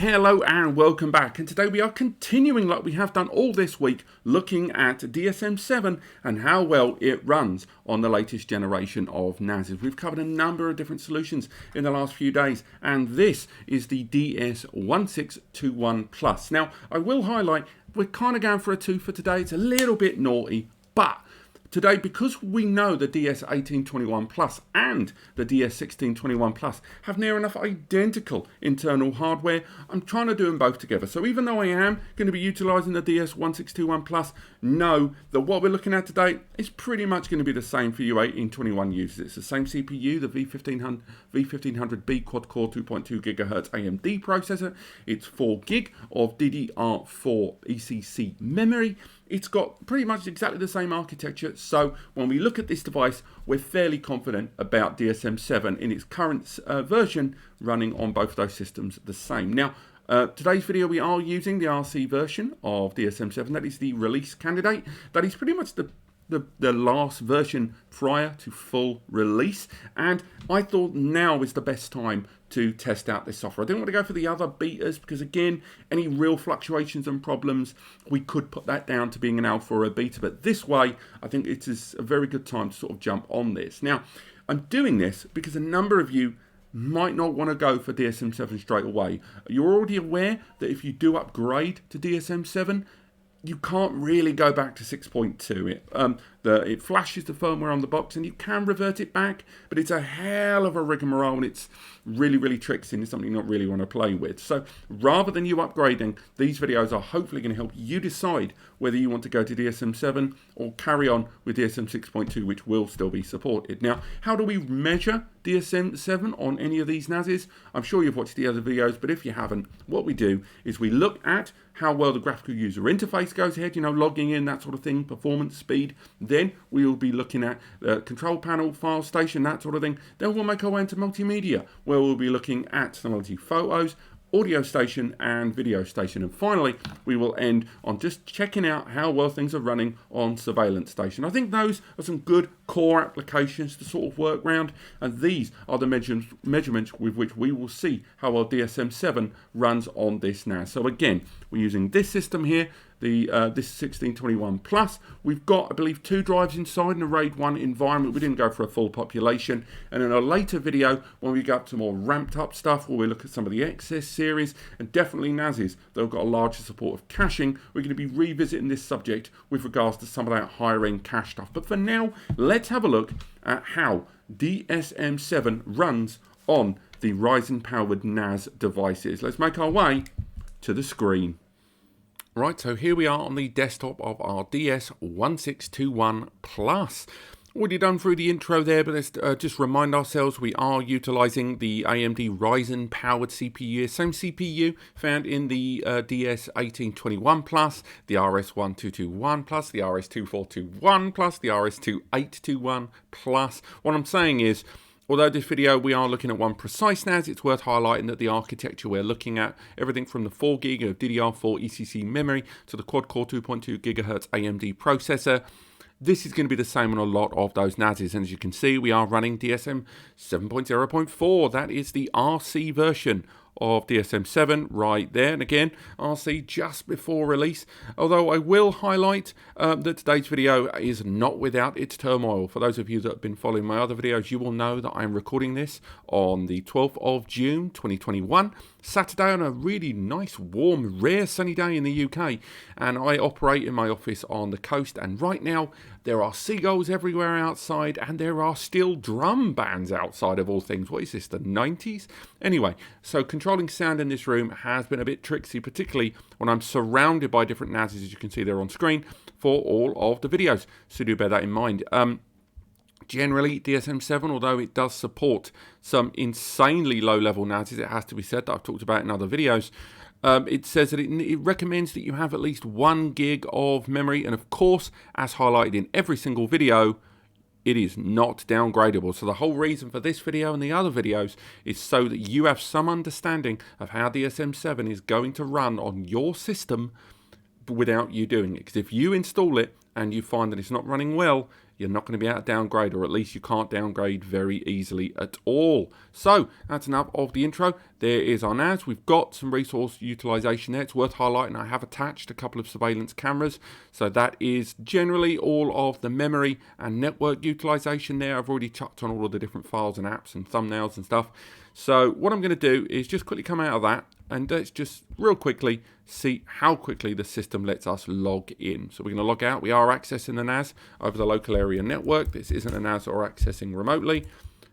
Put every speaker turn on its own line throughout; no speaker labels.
Hello and welcome back, and today we are continuing like we have done all this week, looking at DSM 7 and how well it runs on the latest generation of NASs. We've covered a number of different solutions in the last few days, and this is the DS1621 Plus. Now, I will highlight, we're kind of going for a 2 for today. It's a little bit naughty, but today, because we know the DS1821 Plus and the DS1621 Plus have near enough identical internal hardware, I'm trying to do them both together. So even though I am going to be utilising the DS1621 Plus, know that what we're looking at today is pretty much going to be the same for you 1821 users. It's the same CPU, the V1500B quad-core 2.2 GHz AMD processor. It's 4 gig of DDR4 ECC memory. It's got pretty much exactly the same architecture, so when we look at this device, we're fairly confident about DSM 7 in its current version running on both those systems the same. Now, today's video we are using the RC version of DSM 7. That is the release candidate. That is pretty much the last version prior to full release, and I thought now is the best time to test out this software. I didn't want to go for the other betas because, again, any real fluctuations and problems, we could put that down to being an alpha or a beta, but this way I think it is a very good time to sort of jump on this. Now, I'm doing this because a number of you might not want to go for DSM 7 straight away. You're already aware that if you do upgrade to DSM 7, you can't really go back to 6.2. It flashes the firmware on the box and you can revert it back, but it's a hell of a rigmarole and it's really, really tricksy and it's something you not really want to play with. So rather than you upgrading, these videos are hopefully going to help you decide whether you want to go to DSM 7 or carry on with DSM 6.2, which will still be supported. Now, how do we measure DSM 7 on any of these NASs? I'm sure you've watched the other videos, but if you haven't, what we do is we look at how well the graphical user interface goes ahead, logging in, that sort of thing, performance, speed. Then we will be looking at control panel, file station, that sort of thing. Then we'll make our way into multimedia, where we'll be looking at Synology Photos, audio station and video station, and finally we will end on just checking out how well things are running on surveillance station. I think those are some good core applications to sort of work around, and these are the measurements with which we will see how well DSM 7 runs on this NAS. So again, we're using this system here, this 1621 Plus. We've got, I believe, 2 drives inside in a RAID 1 environment. We didn't go for a full population. And in a later video, when we go up to more ramped up stuff, where we look at some of the XS series and definitely NASs that have got a larger support of caching, we're going to be revisiting this subject with regards to some of that higher end cache stuff. But for now, let's have a look at how DSM 7 runs on the Ryzen powered NAS devices. Let's make our way to the screen. Right, so here we are on the desktop of our DS1621 Plus. Already done through the intro there, but let's just remind ourselves we are utilising the AMD Ryzen powered CPU, same CPU found in the DS1821 Plus, the RS1221 Plus, the RS2421 Plus, the RS2821 Plus. What I'm saying is, although this video we are looking at one precise NAS, it's worth highlighting that the architecture we're looking at, everything from the 4 gig of DDR4 ECC memory to the quad-core 2.2 GHz AMD processor, this is going to be the same on a lot of those NASs. And as you can see, we are running DSM 7.0.4. That is the RC version of DSM 7 right there, and again RC just before release, although I will highlight that today's video is not without its turmoil. For those of you that have been following my other videos, you will know that I'm recording this on the 12th of June 2021, Saturday, on a really nice warm rare sunny day in the UK, and I operate in my office on the coast, and right now there are seagulls everywhere outside and there are steel drum bands outside, of all things. What is this, the 90s? Anyway, so controlling sound in this room has been a bit tricksy, particularly when I'm surrounded by different NASs, as you can see there on screen, for all of the videos. So do bear that in mind. Generally, DSM 7, although it does support some insanely low-level NASs, it has to be said, that I've talked about in other videos, it says that it recommends that you have at least 1 gig of memory, and of course, as highlighted in every single video, it is not downgradable. So the whole reason for this video and the other videos is so that you have some understanding of how DSM 7 is going to run on your system without you doing it. Because if you install it and you find that it's not running well, you're not going to be able to downgrade, or at least you can't downgrade very easily at all. So that's enough of the intro. There is our NAS. We've got some resource utilization there. It's worth highlighting. I have attached a couple of surveillance cameras. So that is generally all of the memory and network utilization there. I've already touched on all of the different files and apps and thumbnails and stuff. So what I'm going to do is just quickly come out of that, and let's just real quickly see how quickly the system lets us log in. So we're going to log out. We are accessing the NAS over the local area network. This isn't a NAS or accessing remotely.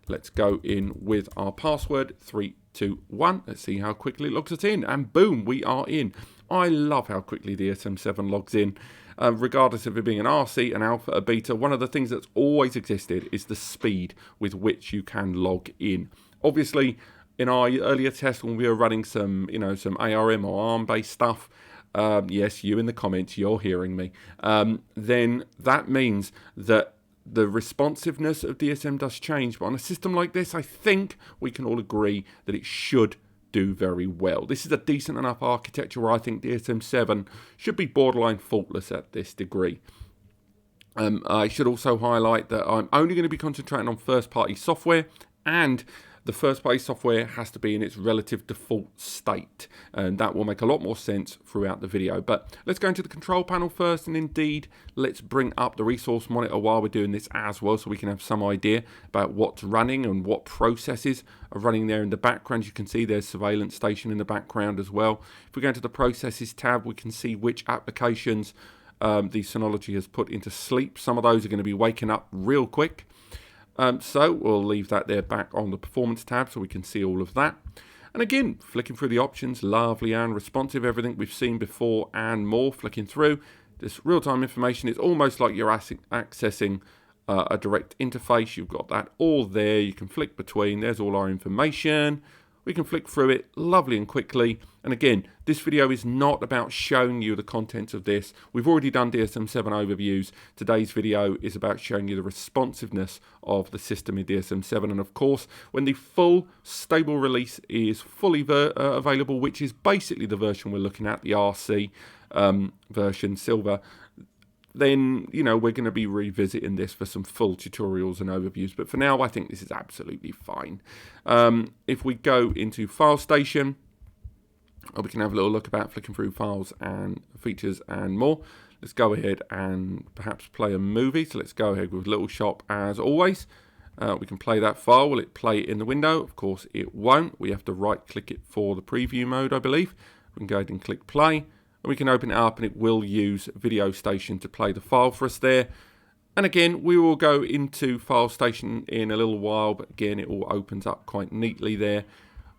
Let's go in with our password, 321. Let's see how quickly it logs us in, and boom, we are in. I love how quickly DSM 7 logs in. Regardless of it being an RC, an alpha, a beta, one of the things that's always existed is the speed with which you can log in. Obviously, in our earlier test when we were running some, some ARM or ARM-based stuff, yes, you in the comments, you're hearing me, then that means that the responsiveness of DSM does change. But on a system like this, I think we can all agree that it should do very well. This is a decent enough architecture where I think DSM 7 should be borderline faultless at this degree. I should also highlight that I'm only going to be concentrating on first-party software, and the first-party software has to be in its relative default state, and that will make a lot more sense throughout the video. But let's go into the control panel first, and indeed, let's bring up the resource monitor while we're doing this as well, so we can have some idea about what's running and what processes are running there in the background. You can see there's surveillance station in the background as well. If we go into the processes tab, we can see which applications the Synology has put into sleep. Some of those are going to be waking up real quick. So we'll leave that there back on the performance tab so we can see all of that. And again, flicking through the options, lovely and responsive, everything we've seen before and more. Flicking through this real-time information, it's almost like you're accessing a direct interface. You've got that all there. You can flick between. There's all our information. We can flick through it lovely and quickly. And again, this video is not about showing you the contents of this. We've already done DSM 7 overviews. Today's video is about showing you the responsiveness of the system in DSM 7. And of course, when the full stable release is fully available, which is basically the version we're looking at, the RC version, Silver, then, we're going to be revisiting this for some full tutorials and overviews. But for now, I think this is absolutely fine. If we go into File Station, we can have a little look about flicking through files and features and more. Let's go ahead and perhaps play a movie. So let's go ahead with Little Shop as always. We can play that file. Will it play it in the window? Of course, it won't. We have to right-click it for the preview mode, I believe. We can go ahead and click play. And we can open it up and it will use Video Station to play the file for us there. And again, we will go into File Station in a little while, but again, it all opens up quite neatly there.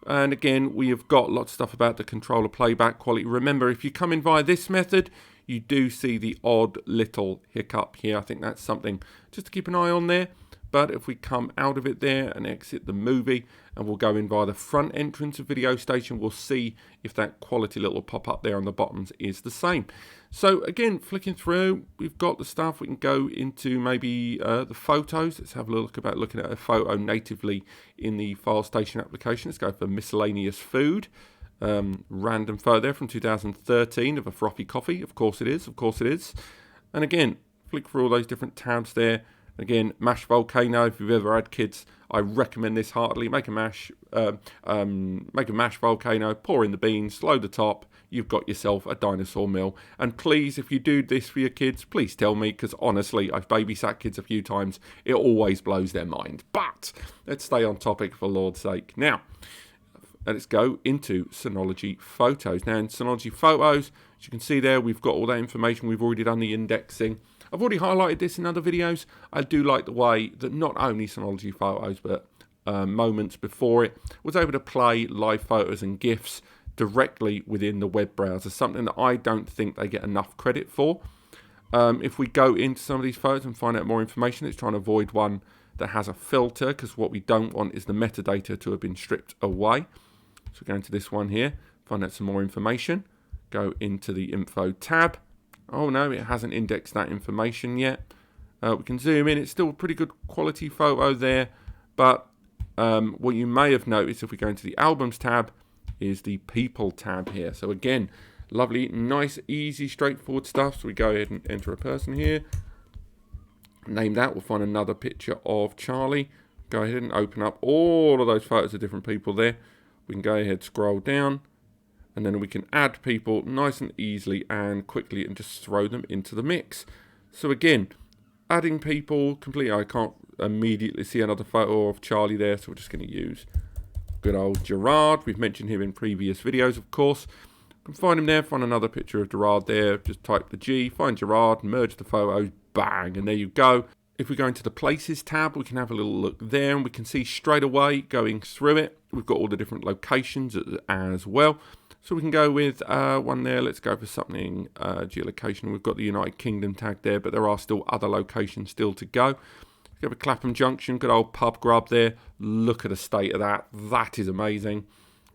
And again, we have got lots of stuff about the controller playback quality. Remember, if you come in via this method, you do see the odd little hiccup here. I think that's something just to keep an eye on there. But if we come out of it there and exit the movie, and we'll go in via the front entrance of Video Station, we'll see if that quality little pop-up there on the bottoms is the same. So again, flicking through, we've got the stuff. We can go into maybe the photos. Let's have a look about looking at a photo natively in the File Station application. Let's go for miscellaneous food. Random photo there from 2013 of a frothy coffee. Of course it is. Of course it is. And again, flick through all those different tabs there. Again, mash volcano. If you've ever had kids, I recommend this heartily. Make a mash volcano. Pour in the beans. Load the top. You've got yourself a dinosaur meal. And please, if you do this for your kids, please tell me, because honestly, I've babysat kids a few times. It always blows their mind. But let's stay on topic for Lord's sake. Now, let's go into Synology Photos. Now, in Synology Photos, as you can see there, we've got all that information. We've already done the indexing. I've already highlighted this in other videos. I do like the way that not only Synology Photos, but moments before it, was able to play live photos and GIFs directly within the web browser, something that I don't think they get enough credit for. If we go into some of these photos and find out more information, it's trying to avoid one that has a filter, because what we don't want is the metadata to have been stripped away. So go into this one here, find out some more information, go into the info tab. Oh no, it hasn't indexed that information yet. We can zoom in. It's still a pretty good quality photo there. But what you may have noticed if we go into the albums tab is the people tab here. So again, lovely, nice, easy, straightforward stuff. So we go ahead and enter a person here. Name that. We'll find another picture of Charlie. Go ahead and open up all of those photos of different people there. We can go ahead, scroll down, and then we can add people nice and easily and quickly and just throw them into the mix. So again, adding people completely. I can't immediately see another photo of Charlie there, so we're just going to use good old Gerard. We've mentioned him in previous videos, of course. You can find him there, find another picture of Gerard there, just type the G, find Gerard, merge the photos, bang, and there you go. If we go into the Places tab, we can have a little look there, and we can see straight away, going through it, we've got all the different locations as well. So we can go with one there. Let's go for something geolocation. We've got the United Kingdom tag there, but there are still other locations still to go. Go for Clapham Junction, good old pub grub there. Look at the state of that. That is amazing.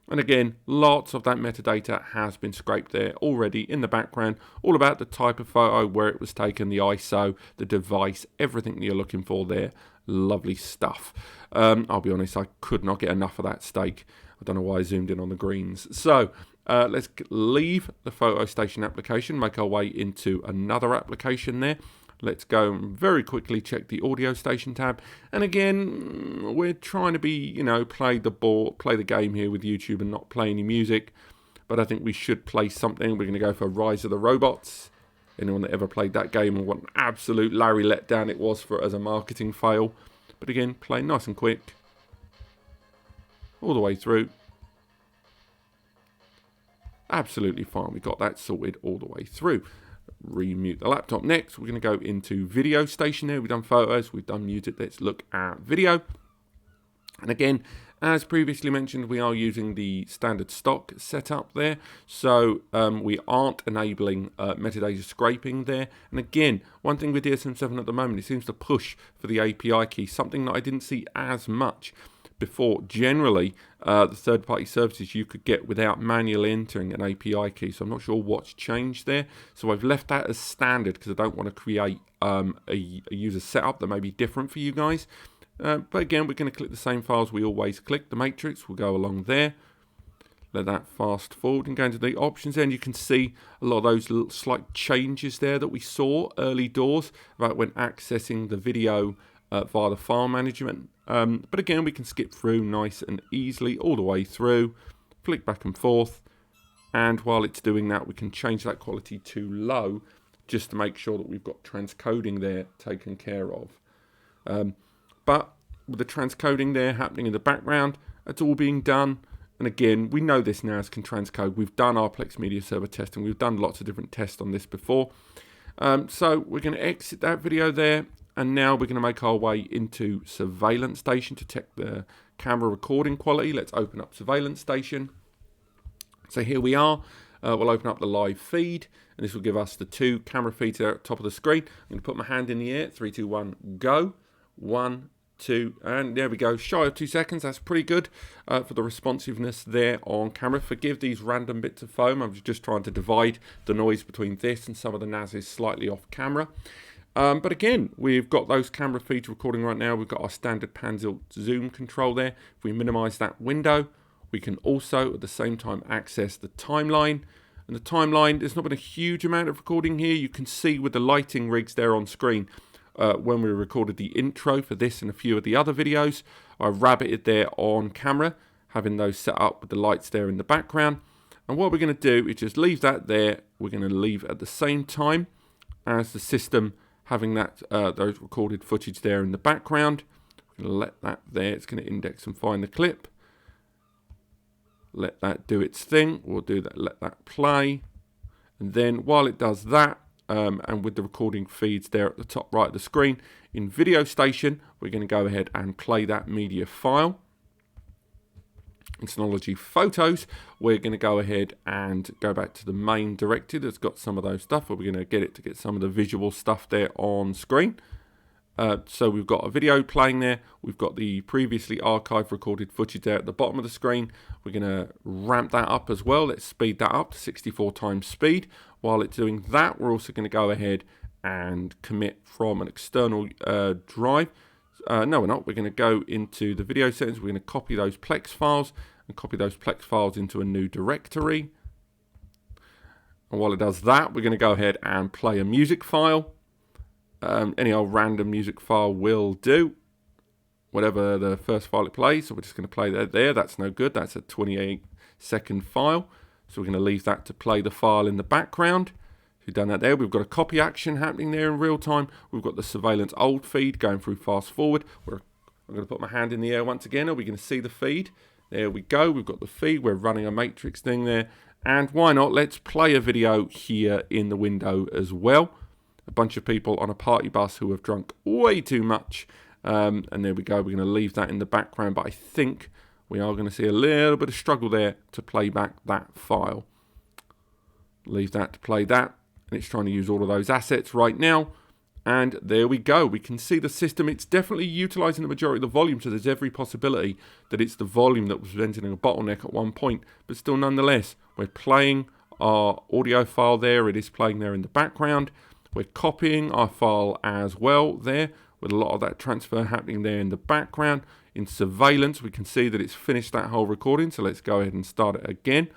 And again, lots of that metadata has been scraped there already in the background. All about the type of photo, where it was taken, the ISO, the device, everything that you're looking for there. Lovely stuff. I'll be honest, I could not get enough of that steak. I don't know why I zoomed in on the greens. So let's leave the Photo Station application, make our way into another application there. Let's go and very quickly check the Audio Station tab. And again, we're trying to be, play the game here with YouTube and not play any music. But I think we should play something. We're going to go for Rise of the Robots. Anyone that ever played that game and what an absolute Larry letdown it was for as a marketing fail. But again, play nice and quick. All the way through. Absolutely fine. We got that sorted all the way through. Remute the laptop. Next, we're going to go into Video Station there. We've done photos, we've done music. Let's look at video. And again, as previously mentioned, we are using the standard stock setup there. So we aren't enabling metadata scraping there. And again, one thing with DSM 7 at the moment, it seems to push for the API key, something that I didn't see as much before. Generally, the third-party services you could get without manually entering an API key. So I'm not sure what's changed there. So I've left that as standard because I don't want to create a user setup that may be different for you guys. But again, we're going to click the same files we always click. The matrix will go along there. Let that fast forward and go into the options there, and you can see a lot of those little slight changes there that we saw early doors about when accessing the video via the file management. But again, we can skip through nice and easily all the way through, flick back and forth, and while it's doing that, we can change that quality to low just to make sure that we've got transcoding there taken care of. But with the transcoding there happening in the background, that's all being done. And again, we know this NAS can transcode. We've done our Plex Media Server testing. We've done lots of different tests on this before. So we're going to exit that video there. And now we're going to make our way into Surveillance Station to check the camera recording quality. Let's open up Surveillance Station. So here we are. We'll open up the live feed. And this will give us the two camera feeds there at the top of the screen. I'm going to put my hand in the air. 3, 2, 1, go. 1, 2, and there we go. Shy of 2 seconds. That's pretty good for the responsiveness there on camera. Forgive these random bits of foam. I'm just trying to divide the noise between this and some of the NASs slightly off camera. But again, we've got those camera feeds recording right now. We've got our standard pan tilt zoom control there. If we minimize that window, we can also at the same time access the timeline. And the timeline, there's not been a huge amount of recording here. You can see with the lighting rigs there on screen, when we recorded the intro for this and a few of the other videos, I rabbited there on camera, having those set up with the lights there in the background. And what we're going to do is just leave that there. We're going to leave at the same time as the system having that those recorded footage there in the background. We're going to let that there. It's going to index and find the clip. Let that do its thing. We'll do that. Let that play. And then while it does that, and with the recording feeds there at the top right of the screen, in Video Station, we're going to go ahead and play that media file. In Synology Photos, we're going to go ahead and go back to the main directory that's got some of those stuff, but we're going to get some of the visual stuff there on screen. So we've got a video playing there. We've got the previously archived recorded footage there at the bottom of the screen. We're going to ramp that up as well. Let's speed that up to 64 times speed. While it's doing that, we're also going to go ahead and commit from an external drive. No, we're not. We're going to go into the video settings. We're going to copy those Plex files and copy those Plex files into a new directory. And while it does that, we're going to go ahead and play a music file. Any old random music file will do, whatever the first file it plays. So we're just going to play that there. That's no good. That's a 28-second file. So we're going to leave that to play the file in the background. We've done that there. We've got a copy action happening there in real time. We've got the surveillance old feed going through fast forward. I'm going to put my hand in the air once again. Are we going to see the feed? There we go. We've got the feed. We're running a matrix thing there. And why not? Let's play a video here in the window as well. A bunch of people on a party bus who have drunk way too much. And there we go. We're going to leave that in the background. But I think we are going to see a little bit of struggle there to play back that file. Leave that to play that. And it's trying to use all of those assets right now. And there we go. We can see the system. It's definitely utilizing the majority of the volume. So there's every possibility that it's the volume that was presenting a bottleneck at one point. But still, nonetheless, we're playing our audio file there. It is playing there in the background. We're copying our file as well there, with a lot of that transfer happening there in the background. In surveillance, we can see that it's finished that whole recording. So let's go ahead and start it again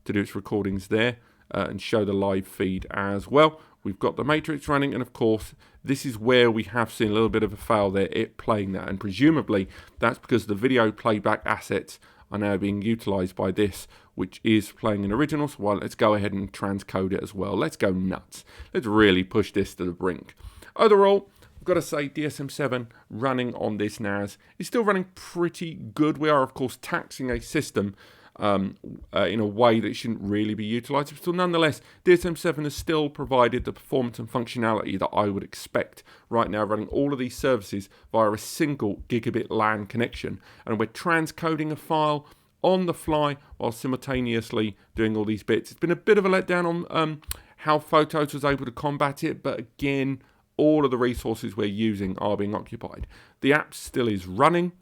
to do its recordings there. And show the live feed as well. We've got the matrix running, and of course this is where we have seen a little bit of a fail there, it playing that, and presumably that's because the video playback assets are now being utilized by this, which is playing an original. So well, let's go ahead and transcode it as well. Let's go nuts. Let's really push this to the brink. Overall, I've got to say DSM 7 running on this NAS is still running pretty good. We are of course taxing a system in a way that shouldn't really be utilized. But still, nonetheless, DSM 7 has still provided the performance and functionality that I would expect right now, running all of these services via a single gigabit LAN connection. And we're transcoding a file on the fly while simultaneously doing all these bits. It's been a bit of a letdown on how Photos was able to combat it, but again, all of the resources we're using are being occupied. The app still is running.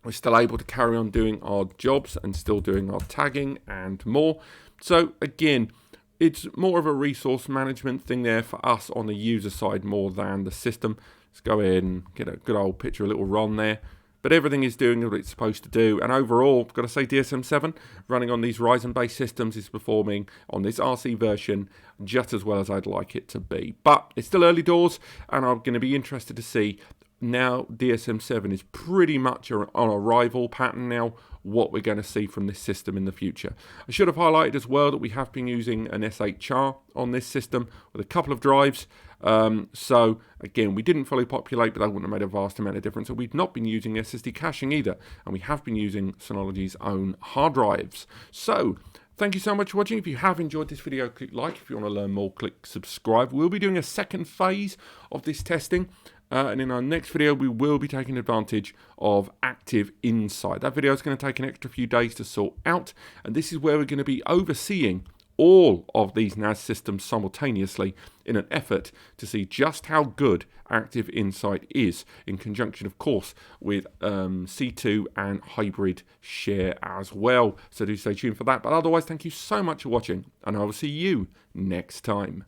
We're still able to carry on doing our jobs and still doing our tagging and more. So again, it's more of a resource management thing there for us on the user side more than the system. Let's go ahead and get a good old picture, a little Ron there. But everything is doing what it's supposed to do. And overall, I've got to say DSM 7 running on these Ryzen-based systems is performing on this RC version just as well as I'd like it to be. But it's still early doors, and I'm going to be interested to see now DSM 7 is pretty much on a rival pattern now, what we're going to see from this system in the future. I should have highlighted as well that we have been using an SHR on this system with a couple of drives. So again, we didn't fully populate, but that wouldn't have made a vast amount of difference. So we've not been using SSD caching either, and we have been using Synology's own hard drives. So thank you so much for watching. If you have enjoyed this video, click like. If you want to learn more, click subscribe. We'll be doing a second phase of this testing. And in our next video, we will be taking advantage of Active Insight. That video is going to take an extra few days to sort out. And this is where we're going to be overseeing all of these NAS systems simultaneously in an effort to see just how good Active Insight is, in conjunction, of course, with C2 and Hybrid Share as well. So do stay tuned for that. But otherwise, thank you so much for watching, and I will see you next time.